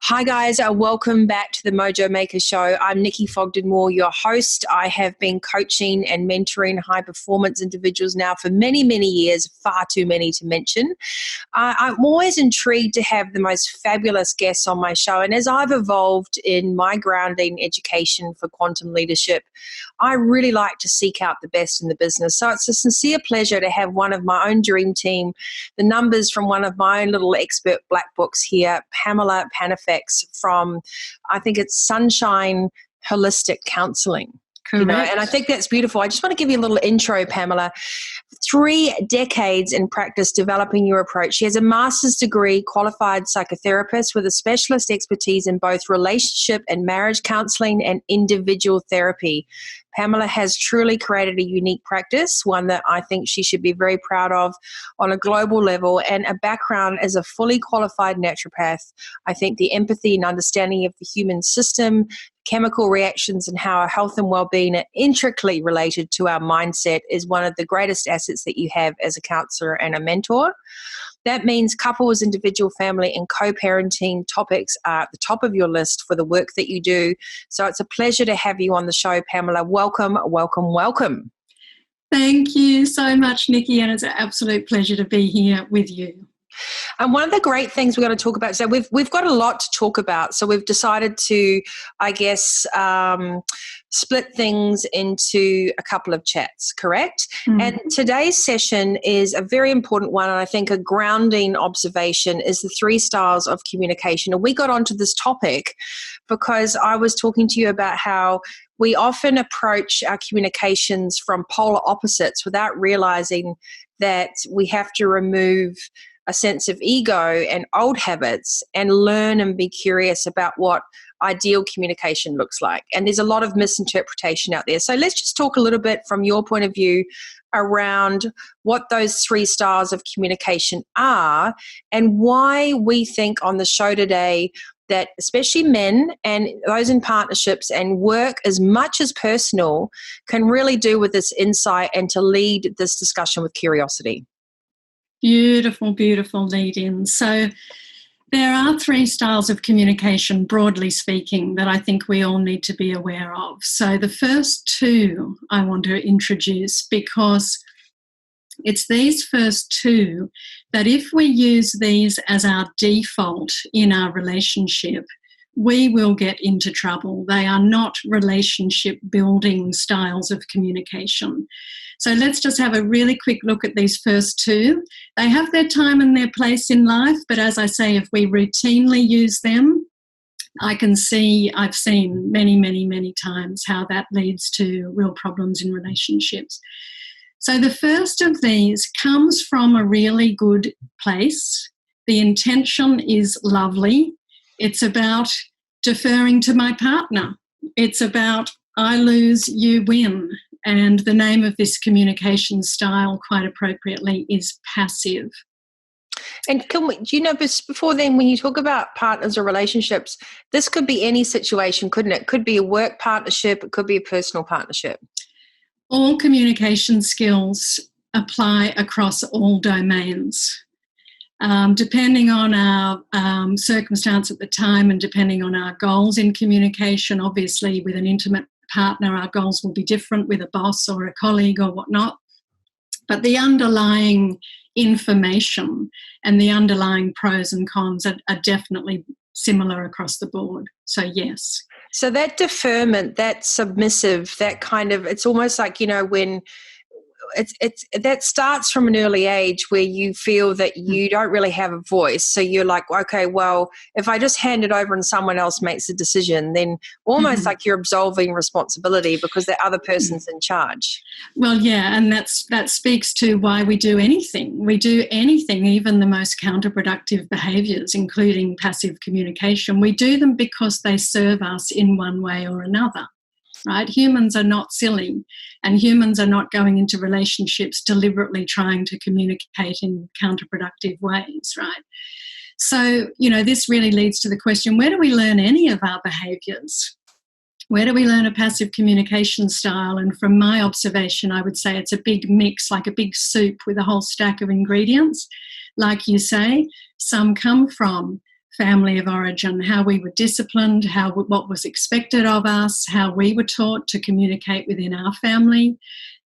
Hi guys, welcome back to the Mojo Maker Show. I'm Nikki Fogden-Moore, your host. I have been coaching and mentoring high performance individuals now for many, many years, far too many to mention. I'm always intrigued to have the most fabulous guests on my show, and as I've evolved in my grounding education for quantum leadership, I really like to seek out the best in the business. So it's a sincere pleasure to have one of my own dream team, the numbers from one of my own little expert black books here, Pamela Pannifex from, I think it's Sunshine Holistic Counselling. Correct. And I think that's beautiful. I just want to give you a little intro, Pamela. 3 decades in practice developing your approach. She has a master's degree, qualified psychotherapist with a specialist expertise in both relationship and marriage counseling and individual therapy. Pamela has truly created a unique practice, one that I think she should be very proud of on a global level, and a background as a fully qualified naturopath. I think the empathy and understanding of the human system, chemical reactions, and how our health and well-being are intricately related to our mindset is one of the greatest assets that you have as a counselor and a mentor. That means couples, individual, family, and co-parenting topics are at the top of your list for the work that you do. So it's a pleasure to have you on the show, Pamela. Welcome, welcome, welcome. Thank you so much, Nikki, and it's an absolute pleasure to be here with you. And one of the great things we're going to talk about, so we've got a lot to talk about. So we've decided to, I guess, split things into a couple of chats, correct? Mm-hmm. And today's session is a very important one, and I think a grounding observation is the 3 styles of communication. And we got onto this topic because I was talking to you about how we often approach our communications from polar opposites without realizing that we have to remove a sense of ego and old habits and learn and be curious about what ideal communication looks like. And there's a lot of misinterpretation out there. So let's just talk a little bit from your point of view around what those 3 styles of communication are and why we think on the show today that especially men and those in partnerships and work as much as personal can really do with this insight and to lead this discussion with curiosity. Beautiful, beautiful lead-in. So there are 3 styles of communication, broadly speaking, that I think we all need to be aware of. So the first 2 I want to introduce because it's these first 2 that if we use these as our default in our relationship, we will get into trouble. They are not relationship building styles of communication. So let's just have a really quick look at these first 2. They have their time and their place in life, but as I say, if we routinely use them, I've seen many, many, many times how that leads to real problems in relationships. So the first of these comes from a really good place. The intention is lovely. It's about deferring to my partner. It's about I lose, you win. And the name of this communication style, quite appropriately, is passive. And before then, when you talk about partners or relationships, this could be any situation, couldn't it? It could be a work partnership. It could be a personal partnership. All communication skills apply across all domains. Depending on our circumstance at the time and depending on our goals in communication, obviously with an intimate partner, our goals will be different with a boss or a colleague or whatnot. But the underlying information and the underlying pros and cons are definitely similar across the board. So, yes. So that deferment, that submissive, that kind of, it's almost like, when it's that starts from an early age where you feel that you don't really have a voice. So you're like, okay, well, if I just hand it over and someone else makes a decision, then almost like you're absolving responsibility because the other person's in charge. Well, yeah, and that speaks to why we do anything. We do anything, even the most counterproductive behaviours, including passive communication. We do them because they serve us in one way or another. Right? Humans are not silly, and humans are not going into relationships deliberately trying to communicate in counterproductive ways, right? So, this really leads to the question, where do we learn any of our behaviours? Where do we learn a passive communication style? And from my observation, I would say it's a big mix, like a big soup with a whole stack of ingredients. Like you say, some come from family of origin, how we were disciplined, what was expected of us, how we were taught to communicate within our family.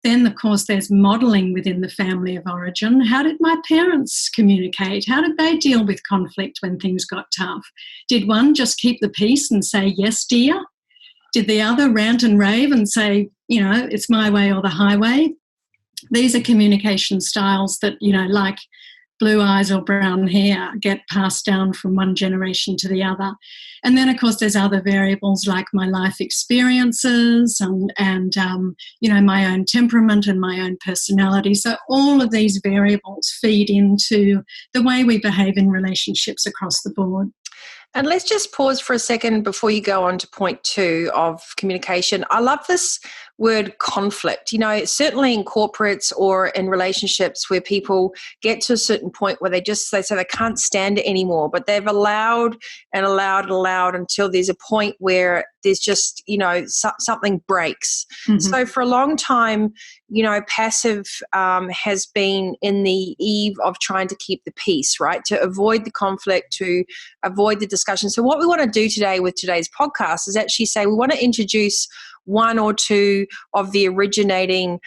Then, of course, there's modelling within the family of origin. How did my parents communicate? How did they deal with conflict when things got tough? Did one just keep the peace and say, yes, dear? Did the other rant and rave and say, it's my way or the highway? These are communication styles that, like blue eyes or brown hair, get passed down from one generation to the other. And then, of course, there's other variables like my life experiences and my own temperament and my own personality. So all of these variables feed into the way we behave in relationships across the board. And let's just pause for a second before you go on to point 2 of communication. I love this word conflict. Certainly in corporates or in relationships where people get to a certain point where they say they can't stand it anymore, but they've allowed until there's a point where there's just, something breaks. Mm-hmm. So for a long time, passive has been in the eve of trying to keep the peace, right? To avoid the conflict, to avoid the discussion. So what we want to do today with today's podcast is actually say we want to introduce one or two of the originating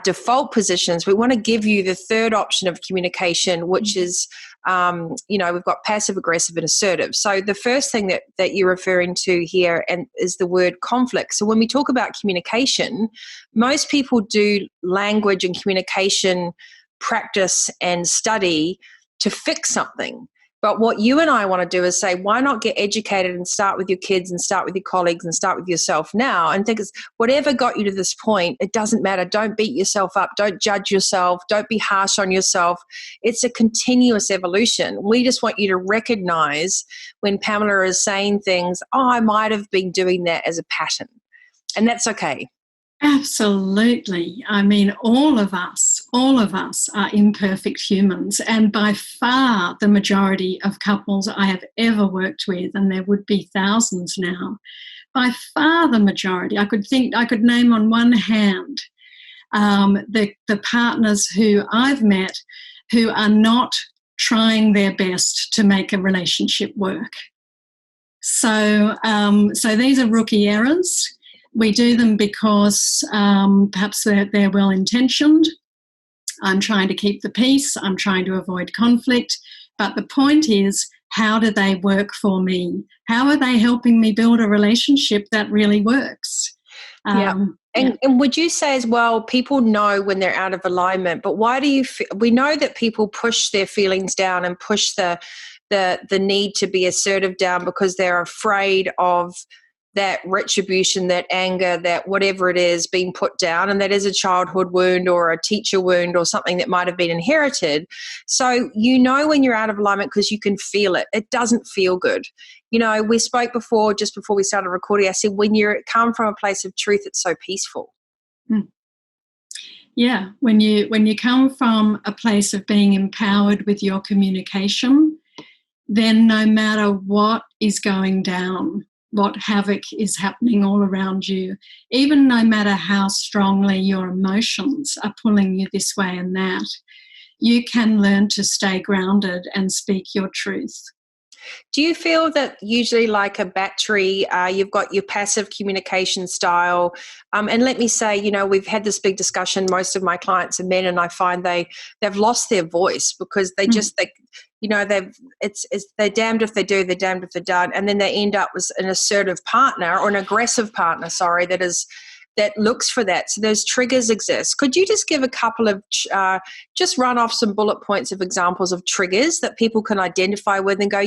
default positions. We want to give you the third option of communication, which is, we've got passive, aggressive, and assertive. So the first thing that you're referring to here is the word conflict. So when we talk about communication, most people do language and communication practice and study to fix something. But what you and I want to do is say, why not get educated and start with your kids and start with your colleagues and start with yourself now and think it's whatever got you to this point, it doesn't matter. Don't beat yourself up. Don't judge yourself. Don't be harsh on yourself. It's a continuous evolution. We just want you to recognize when Pamela is saying things, I might have been doing that as a pattern. And that's okay. Absolutely. I mean, all of us are imperfect humans, and by far the majority of couples I have ever worked with, and there would be thousands now, by far the majority, I could name on one hand the partners who I've met who are not trying their best to make a relationship work. So these are rookie errors. We do them because perhaps they're well-intentioned. I'm trying to keep the peace. I'm trying to avoid conflict. But the point is, how do they work for me? How are they helping me build a relationship that really works? And would you say as well, people know when they're out of alignment, but why do you we know that people push their feelings down and push the need to be assertive down because they're afraid of that retribution, that anger, that whatever it is being put down, and that is a childhood wound or a teacher wound or something that might have been inherited. So when you're out of alignment because you can feel it. It doesn't feel good. We spoke just before we started recording, I said when you come from a place of truth, it's so peaceful. Yeah, when you come from a place of being empowered with your communication, then no matter what is going down, what havoc is happening all around you, even no matter how strongly your emotions are pulling you this way and that, you can learn to stay grounded and speak your truth. Do you feel that usually like a battery, you've got your passive communication style, and let me say, we've had this big discussion, most of my clients are men, and I find they've lost their voice because they're damned if they do, they're damned if they don't, and then they end up with an assertive partner or an aggressive partner, that looks for that. So those triggers exist. Could you just give a couple of, just run off some bullet points of examples of triggers that people can identify with and go,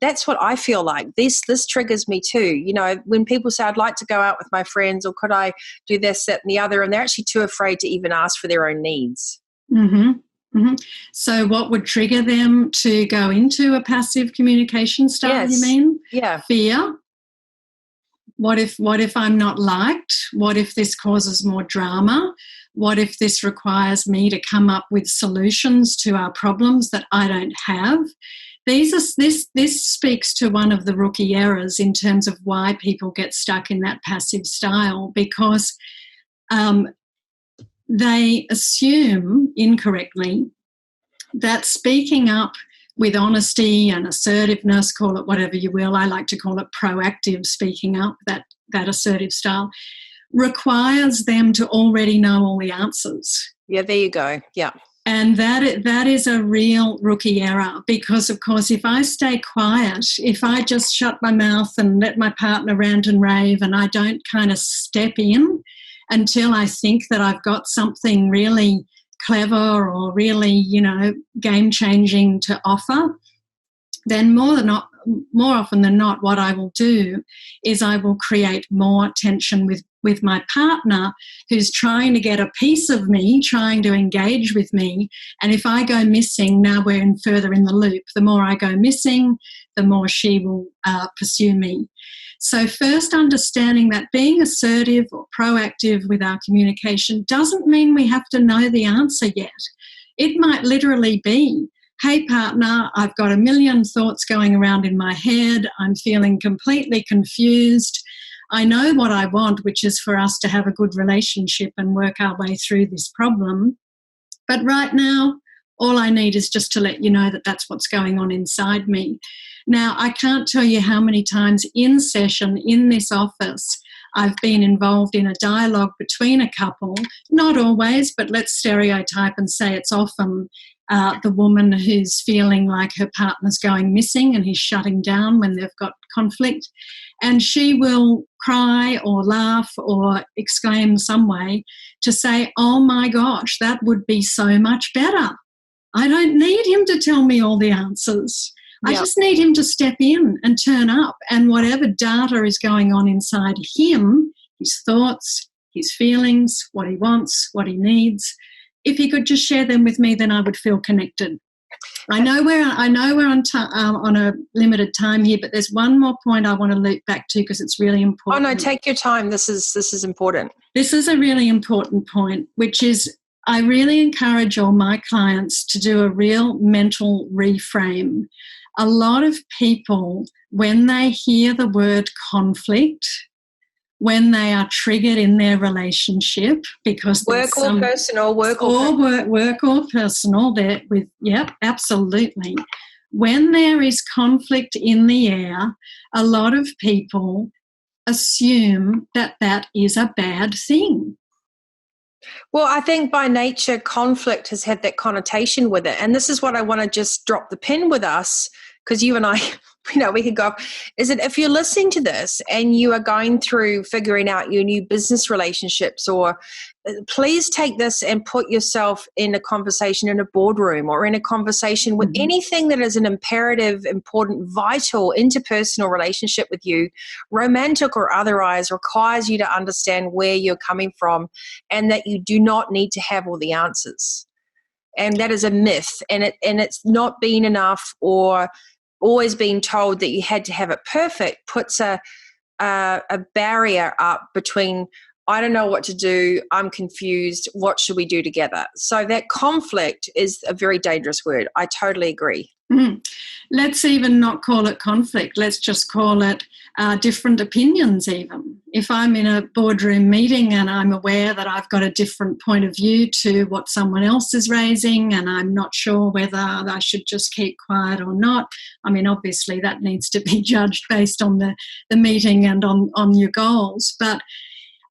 that's what I feel like. This triggers me too. When people say, I'd like to go out with my friends, or could I do this, that, and the other, and they're actually too afraid to even ask for their own needs. Mm-hmm. Mm-hmm. So what would trigger them to go into a passive communication style, yes. You mean? Yeah. Fear. What if I'm not liked? What if this causes more drama? What if this requires me to come up with solutions to our problems that I don't have? This speaks to one of the rookie errors in terms of why people get stuck in that passive style, because they assume incorrectly that speaking up with honesty and assertiveness, call it whatever you will. I like to call it proactive speaking up, that assertive style, requires them to already know all the answers. Yeah, there you go. Yeah. And that is a real rookie error, because, of course, if I stay quiet, if I just shut my mouth and let my partner rant and rave and I don't kind of step in until I think that I've got something really clever or really, game-changing to offer, then more often than not, what I will do is I will create more tension with my partner, who's trying to get a piece of me, trying to engage with me. And if I go missing, now we're further in the loop. The more I go missing, the more she will pursue me. So first, understanding that being assertive or proactive with our communication doesn't mean we have to know the answer yet. It might literally be, hey, partner, I've got a million thoughts going around in my head. I'm feeling completely confused. I know what I want, which is for us to have a good relationship and work our way through this problem. But right now, all I need is just to let you know that that's what's going on inside me. Now, I can't tell you how many times in session in this office I've been involved in a dialogue between a couple, not always, but let's stereotype and say it's often the woman who's feeling like her partner's going missing and he's shutting down when they've got conflict. And she will cry or laugh or exclaim some way to say, oh my gosh, that would be so much better. I don't need him to tell me all the answers. I just need him to step in and turn up, and whatever data is going on inside him, his thoughts, his feelings, what he wants, what he needs, if he could just share them with me, then I would feel connected. I know we're on a limited time here, but there's one more point I want to loop back to because it's really important. Oh no, take your time. This is important. This is a really important point, which is I really encourage all my clients to do a real mental reframe. A lot of people, when they hear the word conflict, when they are triggered in their relationship, because work or personal, work or personal, absolutely. When there is conflict in the air, a lot of people assume that is a bad thing. Well, I think by nature, conflict has had that connotation with it. And this is what I want to just drop the pin with us, because you and I, we could go, is that if you're listening to this and you are going through figuring out your new business relationships, or please take this and put yourself in a conversation in a boardroom or in a conversation with anything that is an imperative, important, vital interpersonal relationship with you, romantic or otherwise, requires you to understand where you're coming from and that you do not need to have all the answers. And that is a myth, and it's not been enough or always being told that you had to have it perfect puts a barrier up between, I don't know what to do, I'm confused, what should we do together? So that conflict is a very dangerous word. I totally agree. Let's even not call it conflict. Let's just call it different opinions even. If I'm in a boardroom meeting and I'm aware that I've got a different point of view to what someone else is raising and I'm not sure whether I should just keep quiet or not, I mean, obviously that needs to be judged based on the meeting and on your goals. But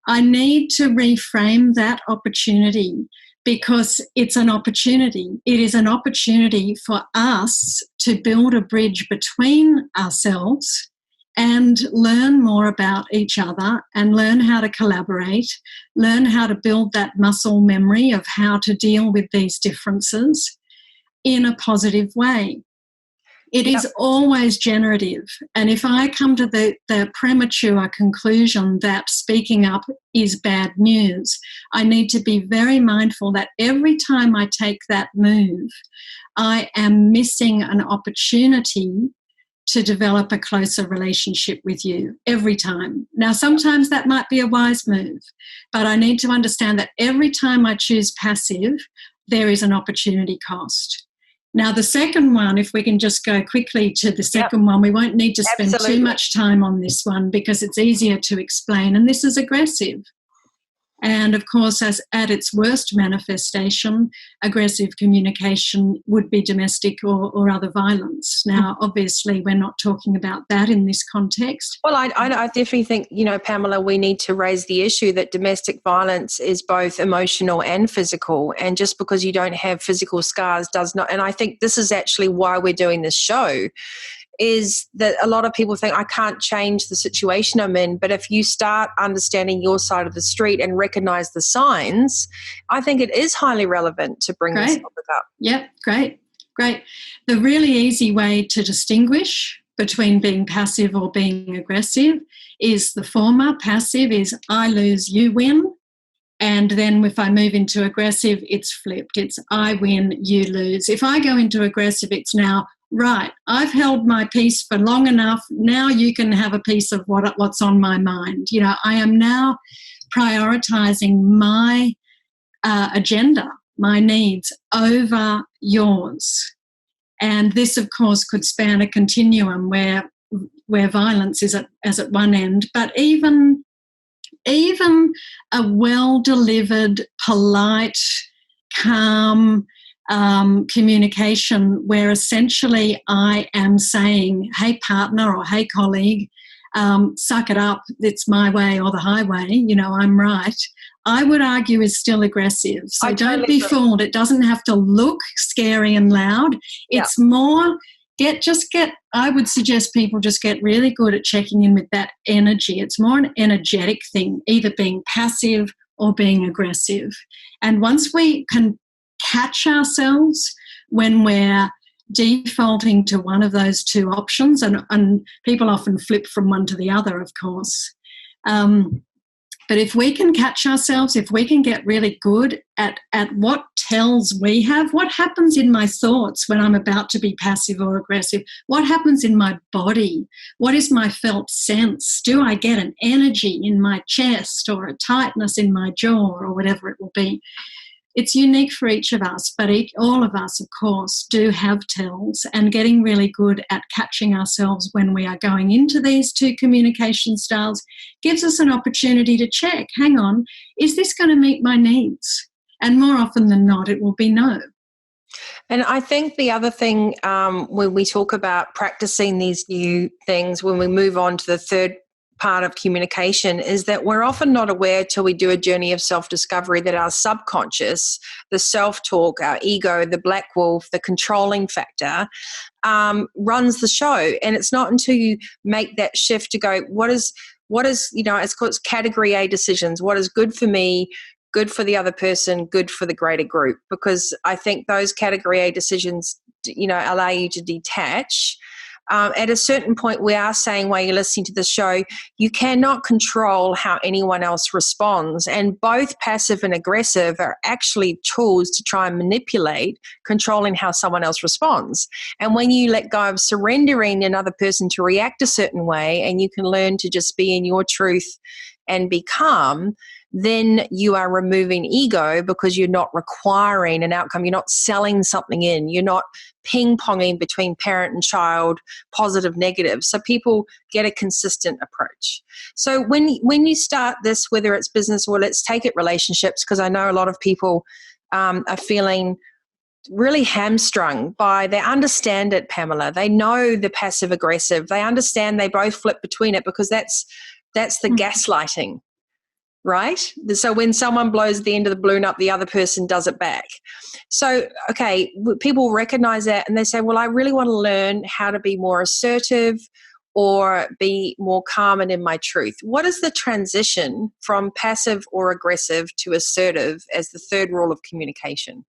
I need to reframe that opportunity, because it's an opportunity. It is an opportunity for us to build a bridge between ourselves and learn more about each other and learn how to collaborate, learn how to build that muscle memory of how to deal with these differences in a positive way. It is always generative. And if I come to the premature conclusion that speaking up is bad news, I need to be very mindful that every time I take that move, I am missing an opportunity to develop a closer relationship with you every time. Now, sometimes that might be a wise move, but I need to understand that every time I choose passive, there is an opportunity cost. Now, the second one, if we can just go quickly to the second one, we won't need to spend too much time on this one because it's easier to explain, and this is aggressive. And of course, as at its worst manifestation, aggressive communication would be domestic or other violence. Now, obviously, we're not talking about that in this context. Well, I definitely think, Pamela, we need to raise the issue that domestic violence is both emotional and physical. And just because you don't have physical scars does not, and I think this is actually why we're doing this show, is that a lot of people think I can't change the situation I'm in, but if you start understanding your side of the street and recognize the signs, I think it is highly relevant to bring this topic up. Yep, great. The really easy way to distinguish between being passive or being aggressive is the former. Passive is I lose, you win. And then if I move into aggressive, it's flipped. It's I win, you lose. If I go into aggressive, it's now, right, I've held my peace for long enough. Now you can have a piece of what's on my mind. I am now prioritizing my agenda, my needs over yours. And this, of course, could span a continuum where violence is at one end, but even a well-delivered, polite, calm communication where essentially I am saying, hey, partner, or hey, colleague, suck it up, it's my way or the highway, I'm right, I would argue is still aggressive. So don't be fooled. It doesn't have to look scary and loud. It's more, I would suggest people just get really good at checking in with that energy. It's more an energetic thing, either being passive or being aggressive. And once we can catch ourselves when we're defaulting to one of those two options, and people often flip from one to the other, of course. But if we can catch ourselves, if we can get really good at what tells we have, what happens in my thoughts when I'm about to be passive or aggressive, what happens in my body, what is my felt sense, do I get an energy in my chest or a tightness in my jaw or whatever it will be. It's unique for each of us, but all of us, of course, do have tells, and getting really good at catching ourselves when we are going into these two communication styles gives us an opportunity to check, hang on, is this going to meet my needs? And more often than not, it will be no. And I think the other thing when we talk about practicing these new things, when we move on to the third part of communication, is that we're often not aware till we do a journey of self-discovery that our subconscious, the self-talk, our ego, the black wolf, the controlling factor, runs the show. And it's not until you make that shift to go, what is it's called category A decisions. What is good for me, good for the other person, good for the greater group? Because I think those category A decisions, allow you to detach. At a certain point, we are saying while you're listening to the show, you cannot control how anyone else responds. And both passive and aggressive are actually tools to try and manipulate, controlling how someone else responds. And when you let go of surrendering another person to react a certain way, and you can learn to just be in your truth and be calm, then you are removing ego because you're not requiring an outcome. You're not selling something in. You're not ping-ponging between parent and child, positive, negative. So people get a consistent approach. So when you start this, whether it's business or let's take it relationships, because I know a lot of people are feeling really hamstrung by, they understand it, Pamela. They know the passive aggressive. They understand they both flip between it because that's the gaslighting. Right? So when someone blows the end of the balloon up, the other person does it back. So, okay, people recognize that and they say, well, I really want to learn how to be more assertive or be more calm and in my truth. What is the transition from passive or aggressive to assertive as the third rule of communication?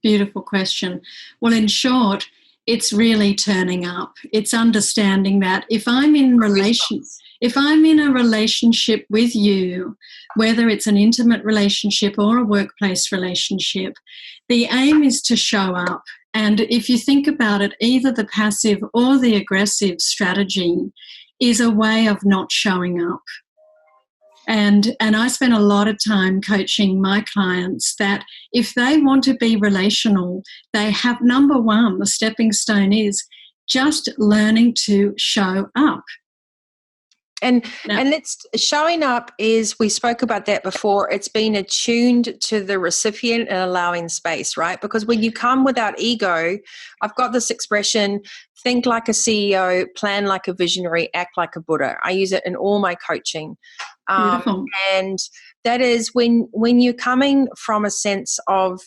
Beautiful question. Well, in short, it's really turning up. It's understanding that if I'm in a relationship with you, whether it's an intimate relationship or a workplace relationship, the aim is to show up. And if you think about it, either the passive or the aggressive strategy is a way of not showing up. And I spend a lot of time coaching my clients that if they want to be relational, they have, number one, the stepping stone is just learning to show up. And No. and it's showing up is, we spoke about that before, it's being attuned to the recipient and allowing space, right? Because when you come without ego, I've got this expression, think like a CEO, plan like a visionary, act like a Buddha. I use it in all my coaching. Beautiful. And that is when you're coming from a sense of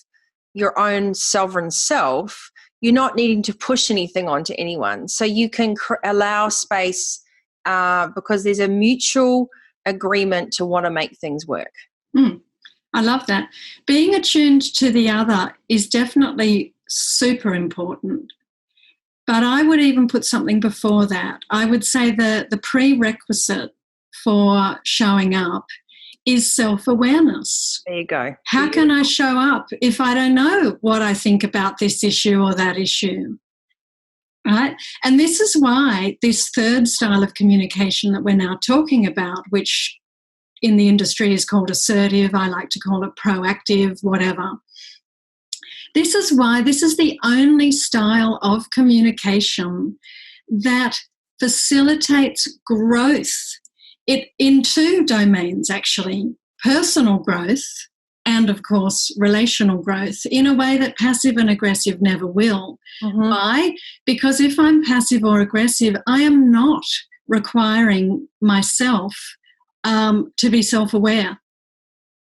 your own sovereign self, you're not needing to push anything onto anyone. So you can allow space because there's a mutual agreement to want to make things work. I love that. Being attuned to the other is definitely super important. But I would even put something before that. I would say the prerequisite for showing up is self-awareness. There you go. How can I show up if I don't know what I think about this issue or that issue? Right? And this is why this third style of communication that we're now talking about, which in the industry is called assertive, I like to call it proactive, whatever. This is why this is the only style of communication that facilitates growth. It in two domains, actually, personal growth and, of course, relational growth, in a way that passive and aggressive never will. Mm-hmm. Why? Because if I'm passive or aggressive, I am not requiring myself to be self-aware.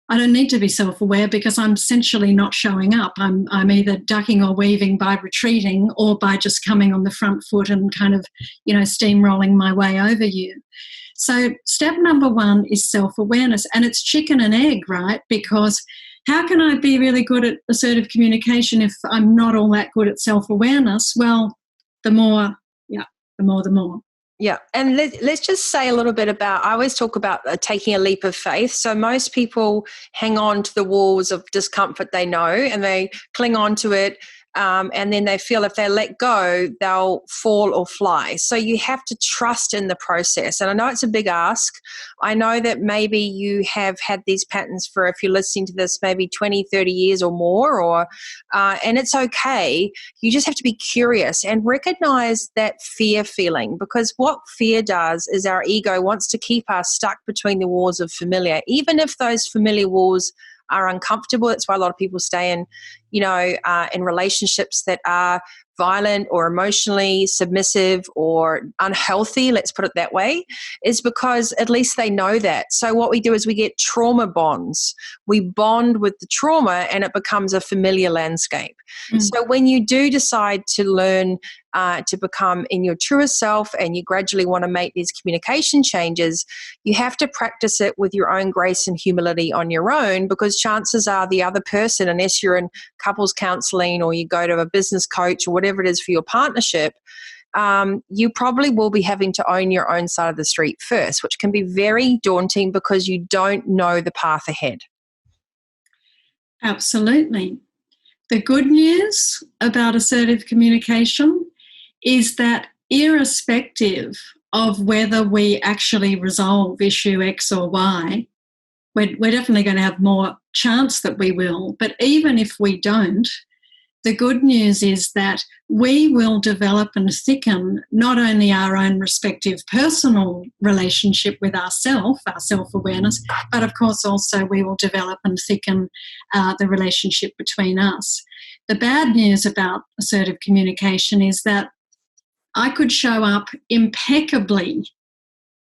I don't need to be self-aware because I'm essentially not showing up. I'm either ducking or weaving by retreating or by just coming on the front foot and kind of, steamrolling my way over you. So step number one is self-awareness, and it's chicken and egg, right? Because how can I be really good at assertive communication if I'm not all that good at self-awareness? Well, the more. Yeah, and let's just say a little bit about, I always talk about taking a leap of faith. So most people hang on to the walls of discomfort they know, and they cling on to it, and then they feel if they let go, they'll fall or fly. So you have to trust in the process. And I know it's a big ask. I know that maybe you have had these patterns for, if you're listening to this, maybe 20, 30 years or more, and it's okay. You just have to be curious and recognize that fear feeling, because what fear does is our ego wants to keep us stuck between the walls of familiar, even if those familiar walls are uncomfortable. That's why a lot of people stay in, in relationships that are violent or emotionally submissive or unhealthy, let's put it that way, is because at least they know that. So what we do is we get trauma bonds. We bond with the trauma and it becomes a familiar landscape. So when you do decide to learn to become in your truest self and you gradually want to make these communication changes, you have to practice it with your own grace and humility on your own, because chances are the other person, unless you're in couples counseling or you go to a business coach or whatever it is for your partnership, you probably will be having to own your own side of the street first, which can be very daunting because you don't know the path ahead. Absolutely. The good news about assertive communication is that irrespective of whether we actually resolve issue X or Y, we're definitely going to have more chance that we will. But even if we don't, the good news is that we will develop and thicken not only our own respective personal relationship with ourselves, our self-awareness, but of course also we will develop and thicken the relationship between us. The bad news about assertive communication is that I could show up impeccably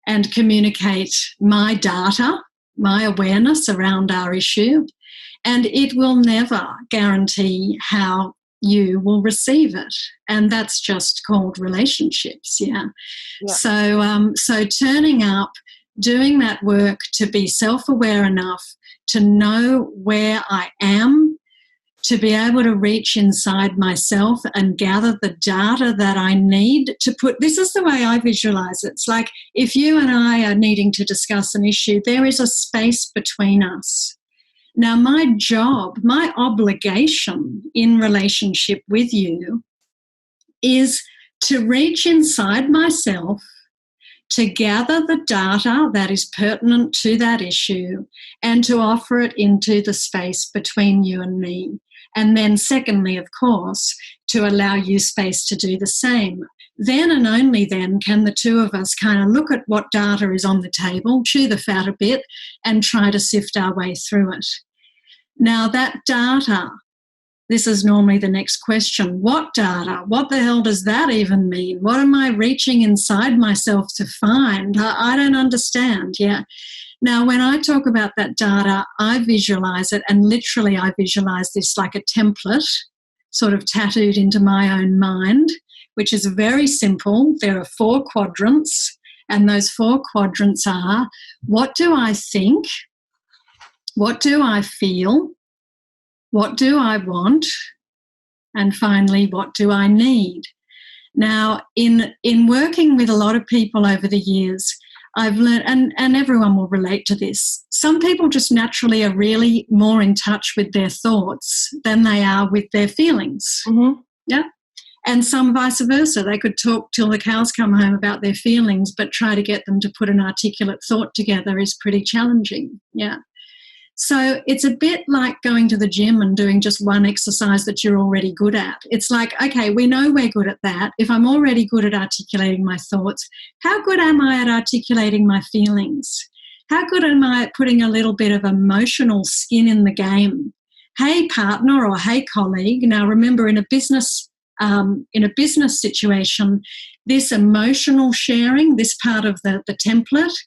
and communicate my data, my awareness around our issue, and it will never guarantee how you will receive it. And that's just called relationships, yeah. So turning up, doing that work to be self-aware enough to know where I am, to be able to reach inside myself and gather the data that I need to put. This is the way I visualize it. It's like if you and I are needing to discuss an issue, there is a space between us. Now, my job, my obligation in relationship with you is to reach inside myself, to gather the data that is pertinent to that issue and to offer it into the space between you and me. And then secondly, of course, to allow you space to do the same. Then and only then can the two of us kind of look at what data is on the table, chew the fat a bit, and try to sift our way through it. Now, that data, this is normally the next question. What data? What the hell does that even mean? What am I reaching inside myself to find? I don't understand. Yeah. Now, when I talk about that data, I visualize it, and literally I visualize this like a template sort of tattooed into my own mind, which is very simple. There are 4 quadrants, and those 4 quadrants are: what do I think? What do I feel? What do I want? And finally, what do I need? Now, in working with a lot of people over the years, I've learned, and everyone will relate to this, some people just naturally are really more in touch with their thoughts than they are with their feelings. Mm-hmm. Yeah. And some vice versa. They could talk till the cows come home about their feelings, but try to get them to put an articulate thought together is pretty challenging. Yeah. So it's a bit like going to the gym and doing just one exercise that you're already good at. It's like, okay, we know we're good at that. If I'm already good at articulating my thoughts, how good am I at articulating my feelings? How good am I at putting a little bit of emotional skin in the game? Hey, partner, or hey, colleague. Now, remember, in a business situation, this emotional sharing, this part of the template,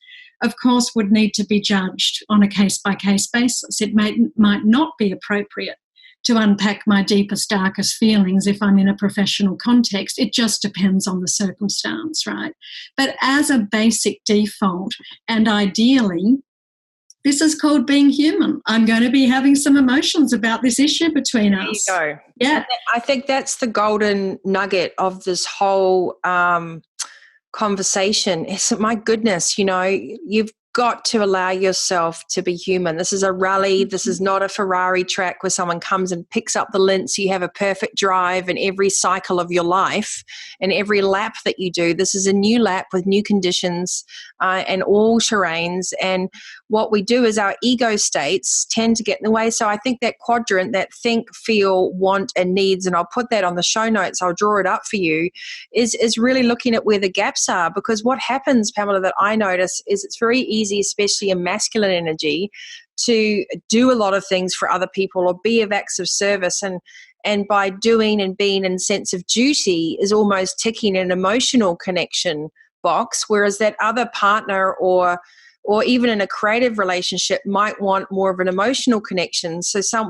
of course, would need to be judged on a case-by-case basis. It might not be appropriate to unpack my deepest, darkest feelings if I'm in a professional context. It just depends on the circumstance, right? But as a basic default, and ideally, this is called being human. I'm going to be having some emotions about this issue between us. There you go. Yeah. I think that's the golden nugget of this whole conversation. Is, my goodness, you've got to allow yourself to be human. This is a rally. This is not a Ferrari track where someone comes and picks up the lint so you have a perfect drive in every cycle of your life and every lap that you do. This is a new lap with new conditions and all terrains. And what we do is our ego states tend to get in the way. So I think that quadrant, that think, feel, want, and needs, and I'll put that on the show notes, I'll draw it up for you, is really looking at where the gaps are. Because what happens, Pamela, that I notice is it's very easy, especially in masculine energy, to do a lot of things for other people or be of acts of service. And by doing and being in sense of duty is almost ticking an emotional connection box, whereas that other partner or even in a creative relationship might want more of an emotional connection.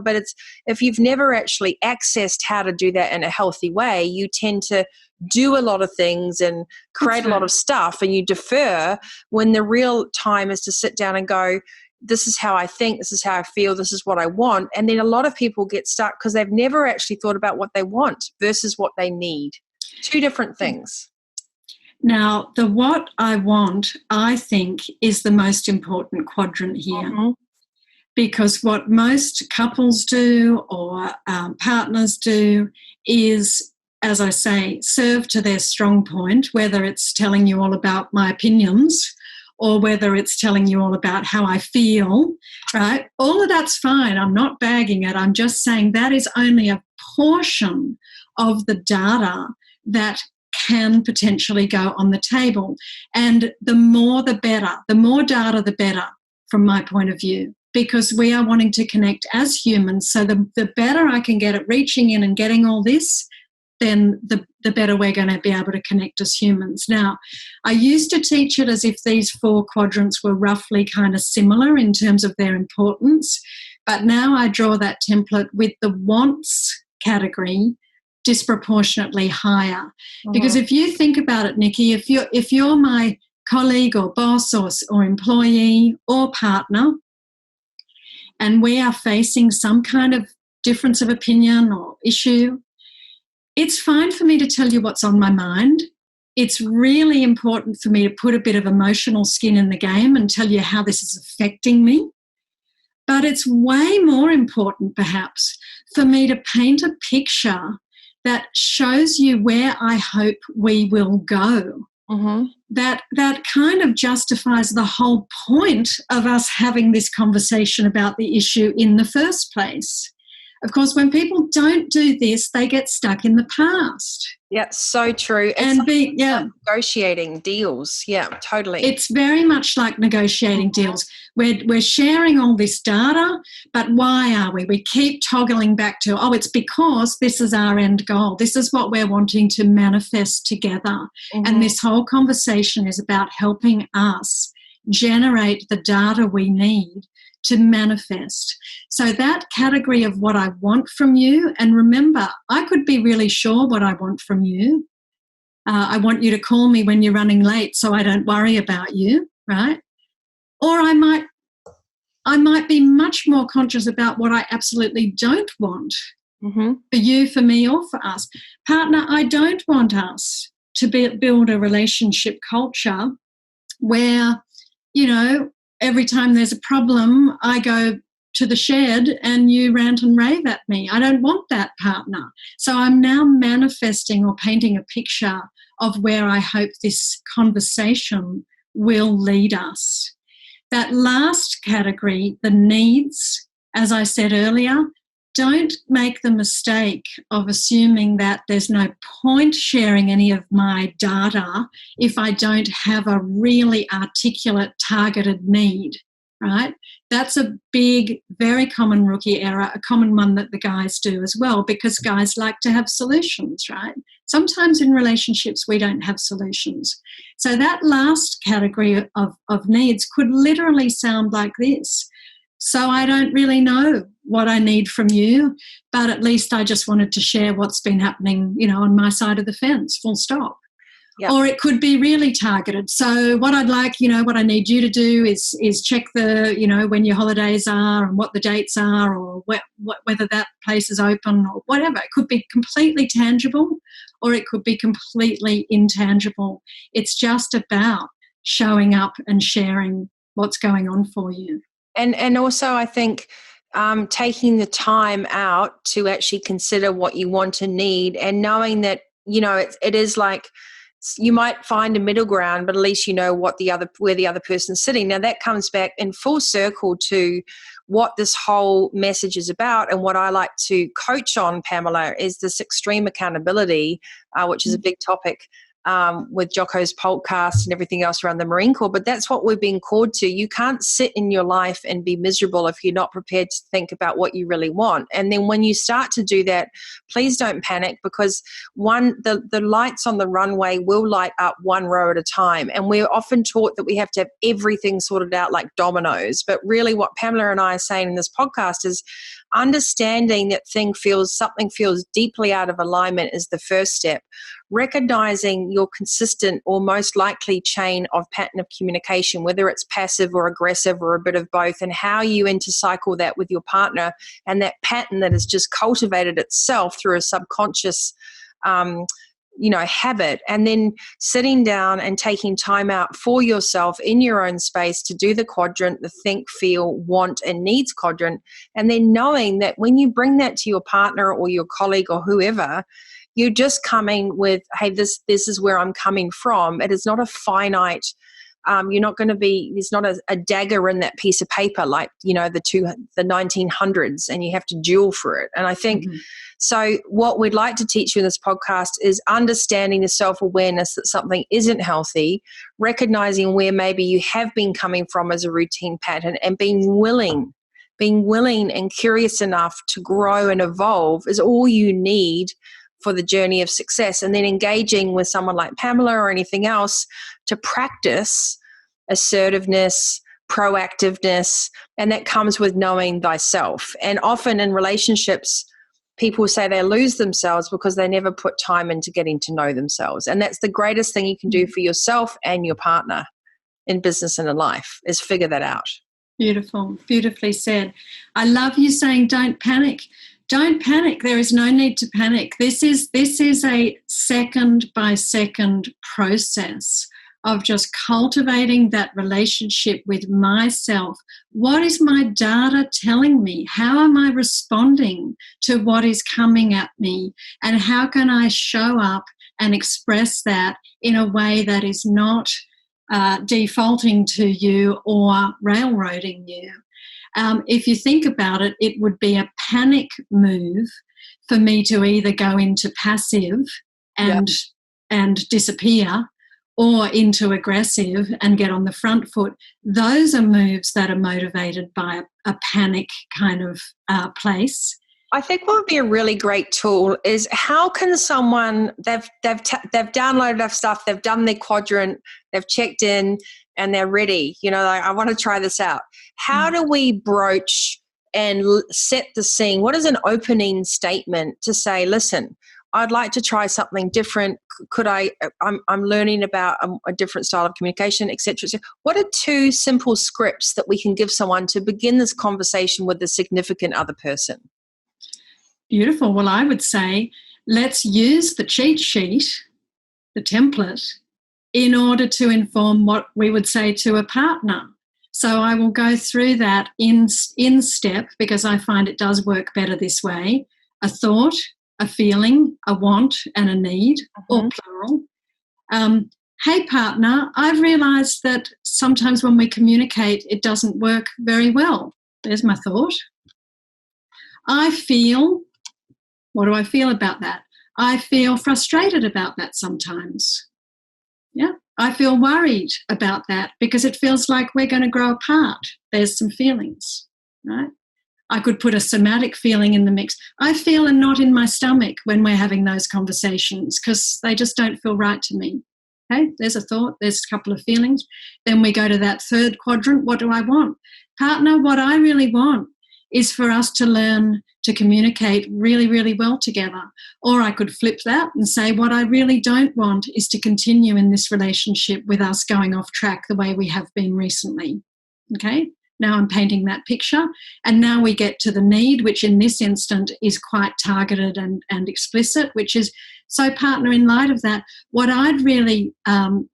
But it's, if you've never actually accessed how to do that in a healthy way, you tend to do a lot of things and create a lot of stuff, and you defer when the real time is to sit down and go, this is how I think, this is how I feel, this is what I want. And then a lot of people get stuck because they've never actually thought about what they want versus what they need. 2 different things. Now, the what I want, I think, is the most important quadrant here. Mm-hmm. Because what most couples do or partners do is, as I say, serve to their strong point, whether it's telling you all about my opinions or whether it's telling you all about how I feel, right? All of that's fine. I'm not bagging it. I'm just saying that is only a portion of the data that can potentially go on the table. And the more the better. The more data, the better, from my point of view, because we are wanting to connect as humans. So the better I can get at reaching in and getting all this, then the better we're going to be able to connect as humans. Now, I used to teach it as if these 4 quadrants were roughly kind of similar in terms of their importance, but now I draw that template with the wants category disproportionately higher. Mm-hmm. Because if you think about it, Nikki, if you're my colleague or boss or employee or partner, and we are facing some kind of difference of opinion or issue, it's fine for me to tell you what's on my mind. It's really important for me to put a bit of emotional skin in the game and tell you how this is affecting me. But it's way more important, perhaps, for me to paint a picture that shows you where I hope we will go. Mm-hmm. That kind of justifies the whole point of us having this conversation about the issue in the first place. Of course, when people don't do this, they get stuck in the past. Yeah, so true. And negotiating deals. Yeah, totally. It's very much like negotiating deals. We're sharing all this data, but why are we? We keep toggling back to, it's because this is our end goal. This is what we're wanting to manifest together. And this whole conversation is about helping us generate the data we need to manifest. So that category of what I want from you, and remember, I could be really sure what I want from you. I want you to call me when you're running late so I don't worry about you, right? Or I might be much more conscious about what I absolutely don't want for you, for me, or for us. Partner, I don't want us to build a relationship culture where, every time there's a problem, I go to the shed and you rant and rave at me. I don't want that, partner. So I'm now manifesting or painting a picture of where I hope this conversation will lead us. That last category, the needs, as I said earlier, don't make the mistake of assuming that there's no point sharing any of my data if I don't have a really articulate, targeted need, right? That's a big, very common rookie error, a common one that the guys do as well, because guys like to have solutions, right? Sometimes in relationships we don't have solutions. So that last category of needs could literally sound like this. So I don't really know what I need from you, but at least I just wanted to share what's been happening, on my side of the fence, full stop. Yep. Or it could be really targeted. So what I'd like, what I need you to do is check the, when your holidays are and what the dates are, or whether that place is open or whatever. It could be completely tangible or it could be completely intangible. It's just about showing up and sharing what's going on for you. And also I think taking the time out to actually consider what you want and need, and knowing that, it is like you might find a middle ground, but at least you know where the other person's sitting. Now that comes back in full circle to what this whole message is about, and what I like to coach on, Pamela, is this extreme accountability, which is a big topic with Jocko's podcast and everything else around the Marine Corps. But that's what we're being called to. You can't sit in your life and be miserable if you're not prepared to think about what you really want. And then when you start to do that, please don't panic, because the lights on the runway will light up one row at a time. And we're often taught that we have to have everything sorted out like dominoes. But really what Pamela and I are saying in this podcast is understanding that something feels deeply out of alignment is the first step. Recognizing your consistent or most likely chain of pattern of communication, whether it's passive or aggressive or a bit of both, and how you intercycle that with your partner, and that pattern that has just cultivated itself through a subconscious habit, and then sitting down and taking time out for yourself in your own space to do the quadrant, the think, feel, want, and needs quadrant, and then knowing that when you bring that to your partner or your colleague or whoever, you're just coming with, hey, this is where I'm coming from. It is not a finite, you're not going to be, there's not a dagger in that piece of paper like, the 1900s, and you have to duel for it. And I think, so what we'd like to teach you in this podcast is understanding the self-awareness that something isn't healthy, recognizing where maybe you have been coming from as a routine pattern, and being willing and curious enough to grow and evolve is all you need for the journey of success. And then engaging with someone like Pamela or anything else to practice assertiveness, proactiveness, and that comes with knowing thyself. And often in relationships, people say they lose themselves because they never put time into getting to know themselves. And that's the greatest thing you can do for yourself and your partner in business and in life, is figure that out. Beautiful, beautifully said. I love you saying don't panic. Don't panic. There is no need to panic. This is a second by second process of just cultivating that relationship with myself. What is my data telling me? How am I responding to what is coming at me? And how can I show up and express that in a way that is not defaulting to you or railroading you? If you think about it, it would be a panic move for me to either go into passive and disappear, or into aggressive and get on the front foot. Those are moves that are motivated by a panic kind of place. I think what would be a really great tool is, how can someone, they've downloaded our stuff, they've done their quadrant, they've checked in, and they're ready. You know, like, I want to try this out. How do we broach and set the scene? What is an opening statement to say, listen, I'd like to try something different. Could I'm learning about a different style of communication, etc. What are 2 simple scripts that we can give someone to begin this conversation with a significant other person? Beautiful. Well, I would say let's use the cheat sheet, the template, in order to inform what we would say to a partner. So I will go through that in step, because I find it does work better this way. A thought, a feeling, a want, and a need, or plural. Hey, partner, I've realised that sometimes when we communicate, it doesn't work very well. There's my thought. I feel, what do I feel about that? I feel frustrated about that sometimes. Yeah, I feel worried about that because it feels like we're going to grow apart. There's some feelings, right? I could put a somatic feeling in the mix. I feel a knot in my stomach when we're having those conversations because they just don't feel right to me. Okay, there's a thought, there's a couple of feelings. Then we go to that third quadrant. What do I want? Partner, what I really want is for us to learn to communicate really, really well together. Or I could flip that and say, what I really don't want is to continue in this relationship with us going off track the way we have been recently. Okay? Now I'm painting that picture, and now we get to the need, which in this instant is quite targeted and explicit, which is, so partner, in light of that, what I'd really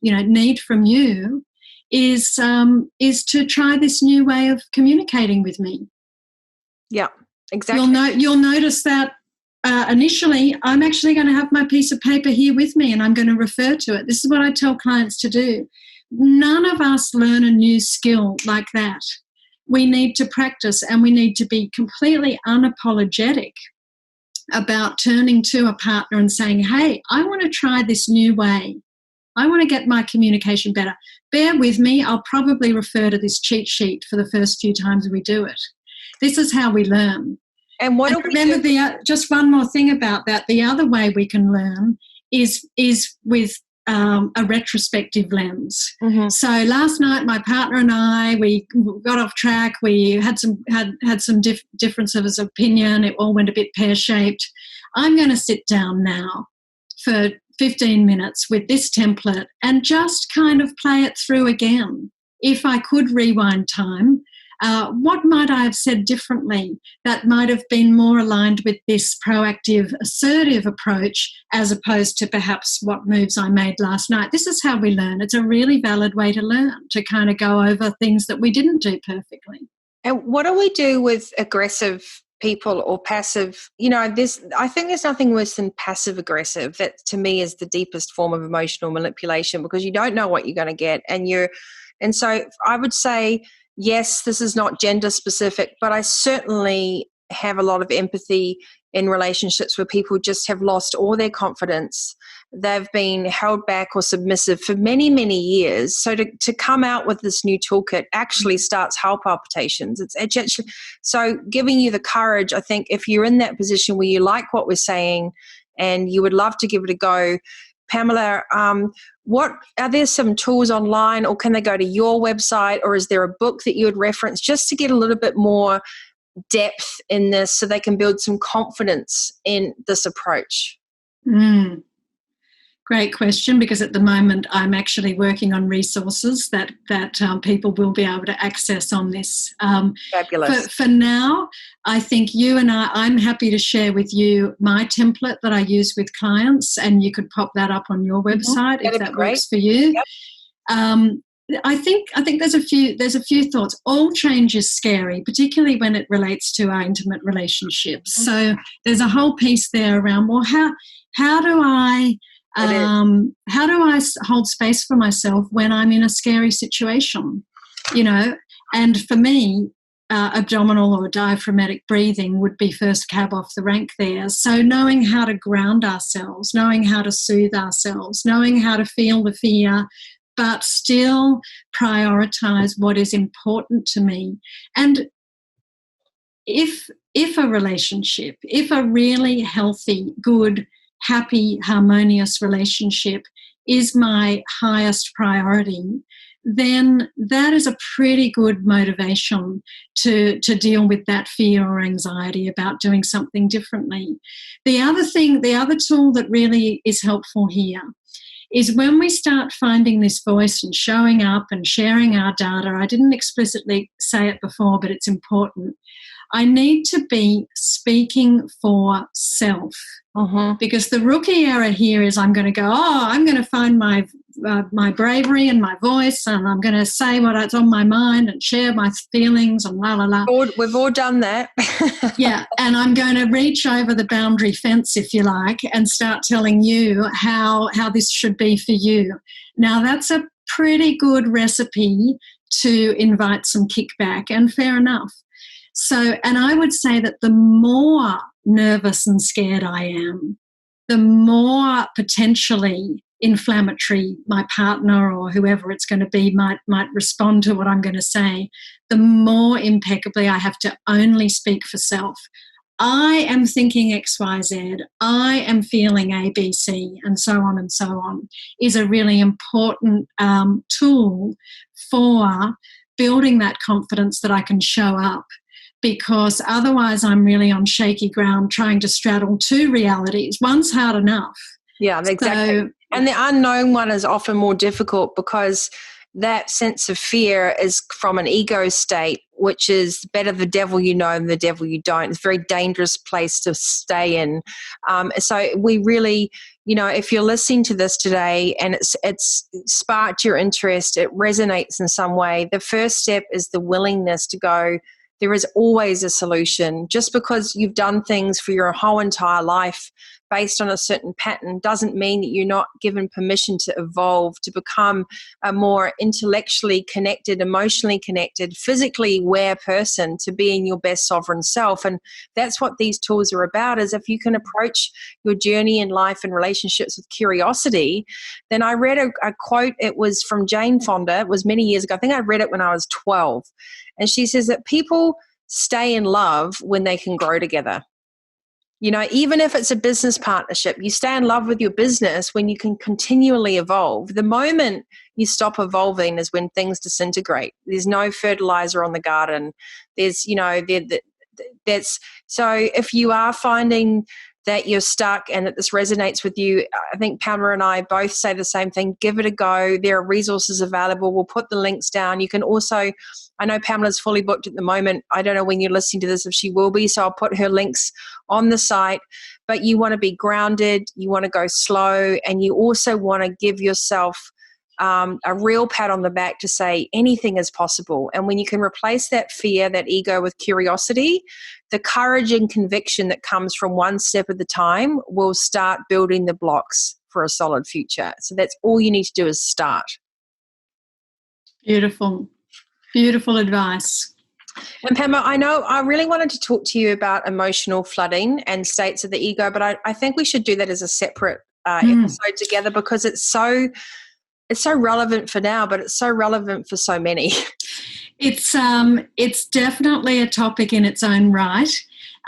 need from you is to try this new way of communicating with me. Yeah, exactly. You'll notice that initially I'm actually going to have my piece of paper here with me, and I'm going to refer to it. This is what I tell clients to do. None of us learn a new skill like that. We need to practice, and we need to be completely unapologetic about turning to a partner and saying, hey, I want to try this new way. I want to get my communication better. Bear with me. I'll probably refer to this cheat sheet for the first few times we do it. This is how we learn. And what do we remember? Just one more thing about that. The other way we can learn is with a retrospective lens. Mm-hmm. So last night, my partner and I, we got off track. We had some differences of opinion. It all went a bit pear-shaped. I'm going to sit down now for 15 minutes with this template and just kind of play it through again. If I could rewind time, what might I have said differently that might have been more aligned with this proactive, assertive approach as opposed to perhaps what moves I made last night? This is how we learn. It's a really valid way to learn, to kind of go over things that we didn't do perfectly. And what do we do with aggressive people or passive? I think there's nothing worse than passive aggressive. That to me is the deepest form of emotional manipulation, because you don't know what you're going to get. And so I would say, yes, this is not gender specific, but I certainly have a lot of empathy in relationships where people just have lost all their confidence. They've been held back or submissive for many, many years. So to come out with this new toolkit actually starts heart palpitations. It's actually, so giving you the courage, I think, if you're in that position where you like what we're saying and you would love to give it a go, Pamela, what are there some tools online, or can they go to your website, or is there a book that you would reference just to get a little bit more depth in this so they can build some confidence in this approach? Great question, because at the moment I'm actually working on resources that people will be able to access on this. Fabulous. For now, I think I'm happy to share with you my template that I use with clients, and you could pop that up on your website if that works for you. Yep. I think there's a few thoughts. All change is scary, particularly when it relates to our intimate relationships. So there's a whole piece there around, well, how do I hold space for myself when I'm in a scary situation? And for me, abdominal or diaphragmatic breathing would be first cab off the rank there. So knowing how to ground ourselves, knowing how to soothe ourselves, knowing how to feel the fear, but still prioritize what is important to me. And if a relationship, if a really healthy, good, happy, harmonious relationship is my highest priority, then that is a pretty good motivation to deal with that fear or anxiety about doing something differently. The other tool that really is helpful here is when we start finding this voice and showing up and sharing our data. I didn't explicitly say it before, but it's important. I need to be speaking for self. Because the rookie error here is I'm going to go, I'm going to find my bravery and my voice, and I'm going to say what's on my mind and share my feelings and la la la. We've all done that. Yeah, and I'm going to reach over the boundary fence, if you like, and start telling you how this should be for you. Now, that's a pretty good recipe to invite some kickback, and fair enough. So, and I would say that the more nervous and scared I am, the more potentially inflammatory my partner or whoever it's going to be might respond to what I'm going to say, the more impeccably I have to only speak for self. I am thinking X, Y, Z, I am feeling A, B, C, and so on, is a really important tool for building that confidence that I can show up. Because otherwise I'm really on shaky ground trying to straddle two realities. One's hard enough. Yeah, exactly. So, and the unknown one is often more difficult because that sense of fear is from an ego state, which is better the devil you know than the devil you don't. It's a very dangerous place to stay in. So we really, if you're listening to this today and it's sparked your interest, it resonates in some way, the first step is the willingness to go, there is always a solution. Just because you've done things for your whole entire life based on a certain pattern doesn't mean that you're not given permission to evolve, to become a more intellectually connected, emotionally connected, physically aware person, to being your best sovereign self. And that's what these tools are about, is if you can approach your journey in life and relationships with curiosity. Then I read a quote, it was from Jane Fonda, it was many years ago. I think I read it when I was 12. And she says that people stay in love when they can grow together. Even if it's a business partnership, you stay in love with your business when you can continually evolve. The moment you stop evolving is when things disintegrate. There's no fertilizer on the garden. There's, that's so if you are finding that you're stuck and that this resonates with you, I think Pamela and I both say the same thing. Give it a go. There are resources available. We'll put the links down. You can also, I know Pamela's fully booked at the moment. I don't know when you're listening to this if she will be, so I'll put her links on the site. But you want to be grounded, you want to go slow, and you also want to give yourself a real pat on the back to say anything is possible. And when you can replace that fear, that ego with curiosity, the courage and conviction that comes from one step at a time will start building the blocks for a solid future. So that's all you need to do is start. Beautiful. Beautiful advice. And Pamela, I know I really wanted to talk to you about emotional flooding and states of the ego, but I think we should do that as a separate episode together, because it's so relevant for now, but it's so relevant for so many. It's definitely a topic in its own right.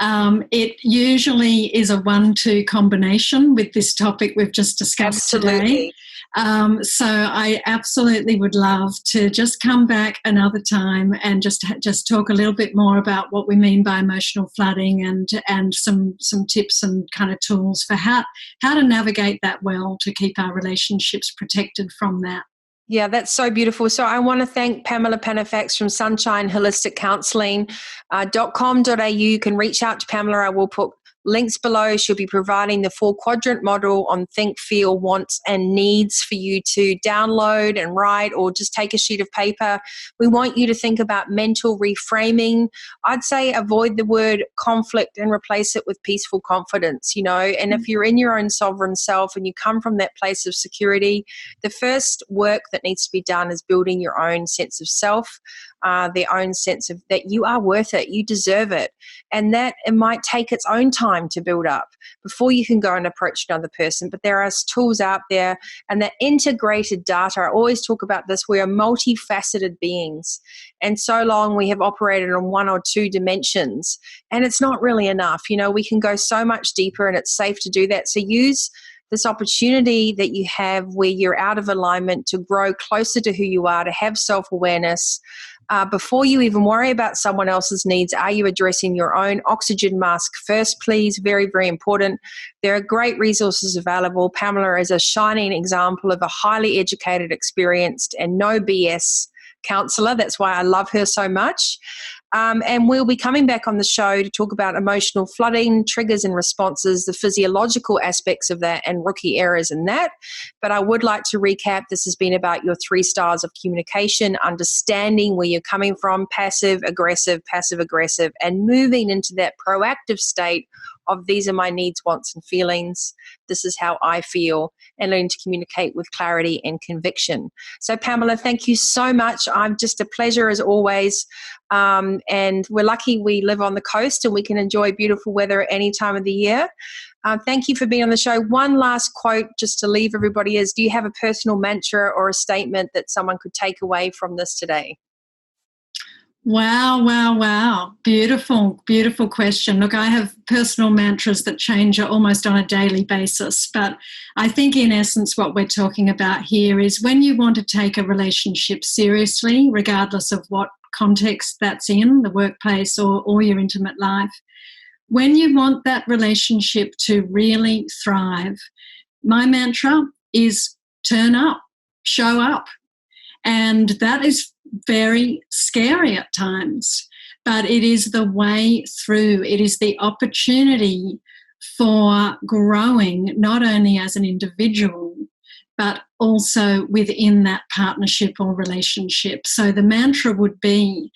It usually is a 1-2 combination with this topic we've just discussed today. So I absolutely would love to just come back another time and just talk a little bit more about what we mean by emotional flooding and some tips and kind of tools for how to navigate that well to keep our relationships protected from that. Yeah, that's so beautiful. So I want to thank Pamela Pannifex from Sunshine Holistic Counselling.com.au. You can reach out to Pamela. I will put links below. She'll be providing the 4-quadrant model on think, feel, wants, and needs for you to download and write, or just take a sheet of paper. We want you to think about mental reframing. I'd say avoid the word conflict and replace it with peaceful confidence, and if you're in your own sovereign self and you come from that place of security, the first work that needs to be done is building your own sense of self. their own sense of that you are worth it, you deserve it, and that it might take its own time to build up before you can go and approach another person. But there are tools out there, and that integrated data, I always talk about this, we are multifaceted beings, and so long we have operated on one or two dimensions, and it's not really enough. We can go so much deeper, and it's safe to do that. So use this opportunity that you have where you're out of alignment to grow closer to who you are, to have self-awareness. Before you even worry about someone else's needs, are you addressing your own? Oxygen mask first, please. Very, very important. There are great resources available. Pamela is a shining example of a highly educated, experienced, and no BS counselor. That's why I love her so much. And we'll be coming back on the show to talk about emotional flooding, triggers and responses, the physiological aspects of that, and rookie errors in that. But I would like to recap, this has been about your 3 styles of communication, understanding where you're coming from, passive, aggressive, and moving into that proactive state of these are my needs, wants, and feelings. This is how I feel, and learn to communicate with clarity and conviction. So, Pamela, thank you so much. I'm just a pleasure as always. And we're lucky we live on the coast and we can enjoy beautiful weather at any time of the year. Thank you for being on the show. One last quote just to leave everybody is, do you have a personal mantra or a statement that someone could take away from this today? Wow. Beautiful question. Look, I have personal mantras that change almost on a daily basis, but I think in essence what we're talking about here is when you want to take a relationship seriously, regardless of what context that's in, the workplace or your intimate life, when you want that relationship to really thrive, my mantra is turn up, show up. And that is very scary at times, but it is the way through. It is the opportunity for growing, not only as an individual, but also within that partnership or relationship. So the mantra would be,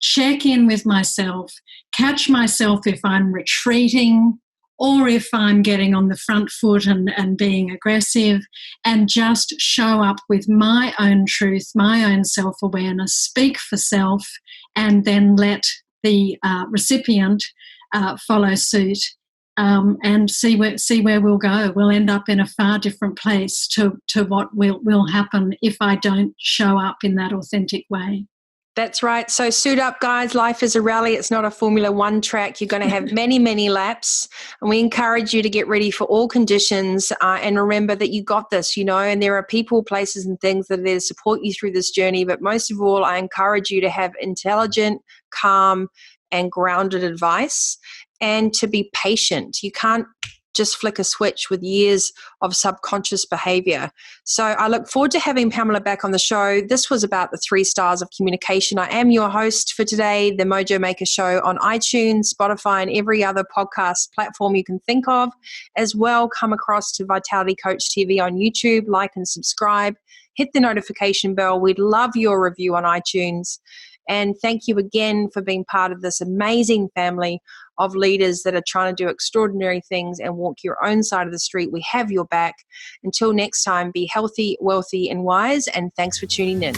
check in with myself, catch myself if I'm retreating, or if I'm getting on the front foot and being aggressive, and just show up with my own truth, my own self-awareness, speak for self, and then let the recipient follow suit, and see where we'll go. We'll end up in a far different place to what will happen if I don't show up in that authentic way. That's right. So suit up, guys. Life is a rally. It's not a Formula One track. You're going to have many, many laps. And we encourage you to get ready for all conditions. And remember that you got this, and there are people, places, and things that are there to support you through this journey. But most of all, I encourage you to have intelligent, calm, and grounded advice, and to be patient. You can't just flick a switch with years of subconscious behavior. So I look forward to having Pamela back on the show. This was about the 3 styles of communication. I am your host for today, the Mojo Maker Show on iTunes, Spotify, and every other podcast platform you can think of. As well, come across to Vitality Coach TV on YouTube, like and subscribe, hit the notification bell. We'd love your review on iTunes. And thank you again for being part of this amazing family of leaders that are trying to do extraordinary things and walk your own side of the street. We have your back. Until next time, be healthy, wealthy, and wise. And thanks for tuning in.